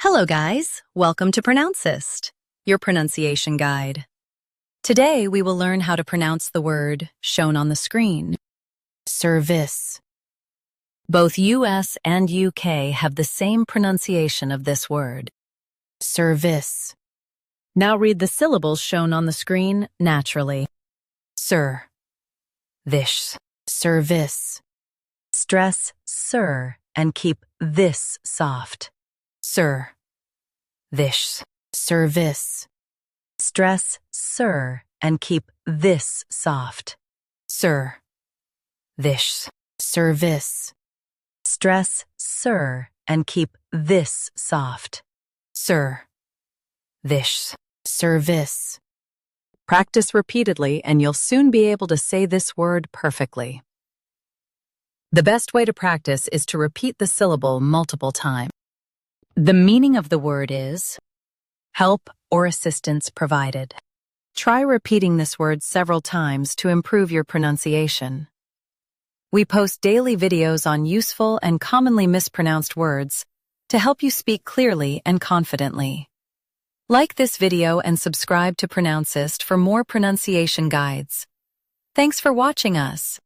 Hello guys, welcome to Pronouncist, your pronunciation guide. Today we will learn how to pronounce the word shown on the screen, service. Both US and UK have the same pronunciation of this word, service. Now read the syllables shown on the screen naturally. Sir, this, service. Stress sir and keep this soft. Sir, this, service. Stress sir and keep this soft. Sir, this, service. Stress sir and keep this soft. Sir, this, service. Practice repeatedly and you'll soon be able to say this word perfectly. The best way to practice is to repeat the syllable multiple times. The meaning of the word is help or assistance provided. Try repeating this word several times to improve your pronunciation. We post daily videos on useful and commonly mispronounced words to help you speak clearly and confidently. Like this video and subscribe to Pronouncist for more pronunciation guides. Thanks for watching us.